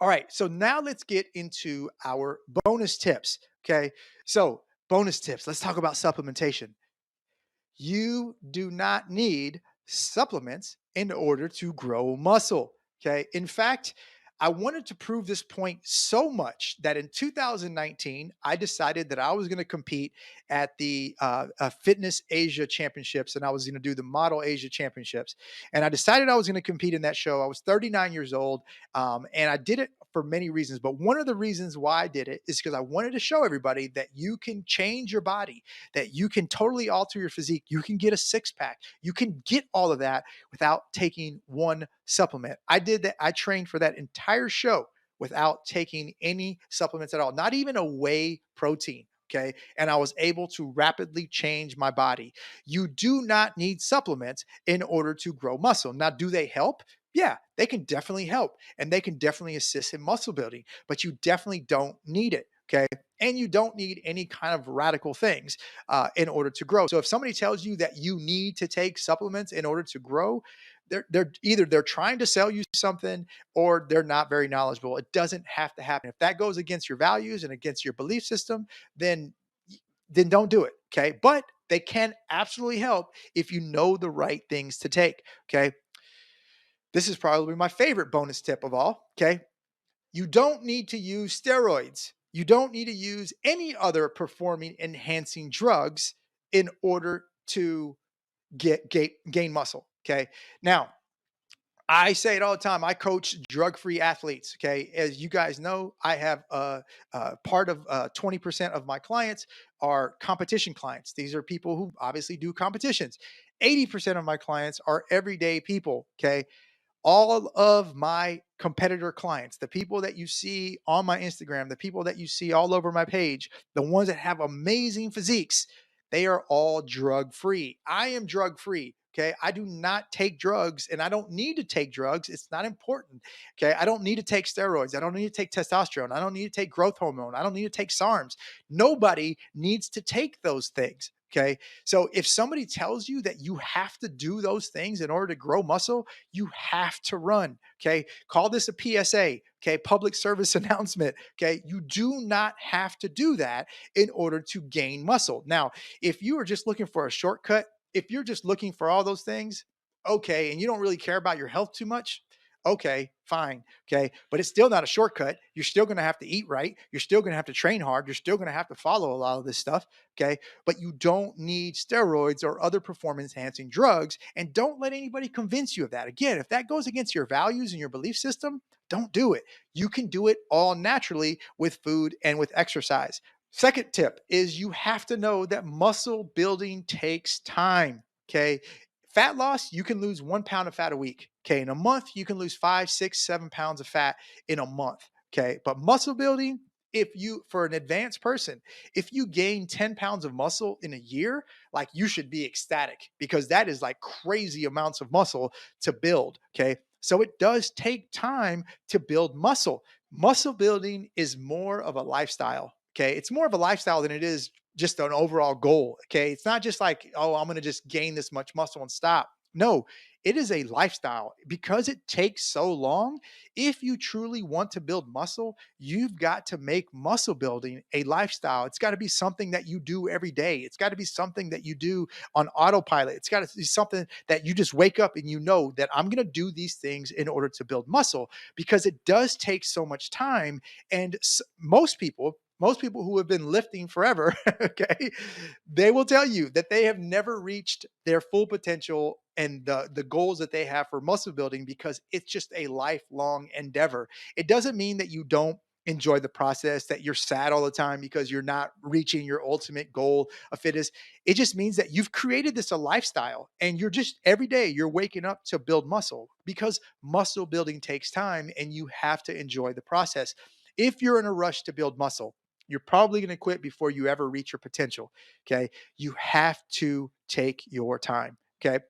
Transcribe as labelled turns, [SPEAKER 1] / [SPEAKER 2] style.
[SPEAKER 1] All right. So now let's get into our bonus tips. Okay. So, bonus tips. Let's talk about supplementation. You do not need supplements in order to grow muscle. Okay. In fact, I wanted to prove this point so much that in 2019, I decided that I was going to compete at the Fitness Asia Championships and I was going to do the Model Asia Championships. And I decided I was going to compete in that show. I was 39 years old and I did it for many reasons. But one of the reasons why I did it is because I wanted to show everybody that you can change your body, that you can totally alter your physique. You can get a six pack. You can get all of that without taking one supplement. I did that. I trained for that entire show without taking any supplements at all, not even a whey protein. Okay. And I was able to rapidly change my body. You do not need supplements in order to grow muscle. Now, do they help? Yeah, they can definitely help and they can definitely assist in muscle building, but you definitely don't need it. Okay. And you don't need any kind of radical things in order to grow. So if somebody tells you that you need to take supplements in order to grow, they're either they're trying to sell you something or they're not very knowledgeable. It doesn't have to happen. If that goes against your values and against your belief system, then then don't do it. Okay. But they can absolutely help if you know the right things to take. Okay. This is probably my favorite bonus tip of all. Okay. You don't need to use steroids. You don't need to use any other performing enhancing drugs in order to gain muscle. Okay. Now, I say it all the time. I coach drug-free athletes. Okay, as you guys know, I have part of 20% of my clients are competition clients. These are people who obviously do competitions. 80% of my clients are everyday people. Okay, all of my competitor clients, the people that you see on my Instagram, the people that you see all over my page, the ones that have amazing physiques, they are all drug free. I am drug free. Okay. I do not take drugs and I don't need to take drugs. It's not important. Okay. I don't need to take steroids. I don't need to take testosterone. I don't need to take growth hormone. I don't need to take SARMs. Nobody needs to take those things. Okay. So if somebody tells you that you have to do those things in order to grow muscle, you have to run. Okay. Call this a PSA. Okay. Public service announcement. Okay. You do not have to do that in order to gain muscle. Now, if you are just looking for a shortcut, if you're just looking for all those things, okay, and you don't really care about your health too much, okay, fine. Okay. But it's still not a shortcut. You're still going to have to eat right. You're still going to have to train hard. You're still going to have to follow a lot of this stuff. Okay. But you don't need steroids or other performance enhancing drugs. And don't let anybody convince you of that. Again, if that goes against your values and your belief system, don't do it. You can do it all naturally with food and with exercise. Second tip is you have to know that muscle building takes time. Okay. Fat loss, you can lose 1 pound of fat a week. Okay. In a month, you can lose 5, 6, 7 pounds of fat in a month. Okay. But muscle building, if you, for an advanced person, if you gain 10 pounds of muscle in a year, like you should be ecstatic because that is like crazy amounts of muscle to build. Okay. So it does take time to build muscle. Muscle building is more of a lifestyle. Okay. It's more of a lifestyle than it is just an overall goal. Okay. It's not just like, oh, I'm going to just gain this much muscle and stop. No, it is a lifestyle because it takes so long. If you truly want to build muscle, you've got to make muscle building a lifestyle. It's got to be something that you do every day. It's got to be something that you do on autopilot. It's got to be something that you just wake up and you know that I'm going to do these things in order to build muscle because it does take so much time. And most people who have been lifting forever, okay, they will tell you that they have never reached their full potential and the goals that they have for muscle building because it's just a lifelong endeavor. It doesn't mean that you don't enjoy the process, that you're sad all the time because you're not reaching your ultimate goal of fitness. It just means that you've created this a lifestyle and you're just every day you're waking up to build muscle because muscle building takes time and you have to enjoy the process. If you're in a rush to build muscle, you're probably going to quit before you ever reach your potential. Okay. You have to take your time. Okay.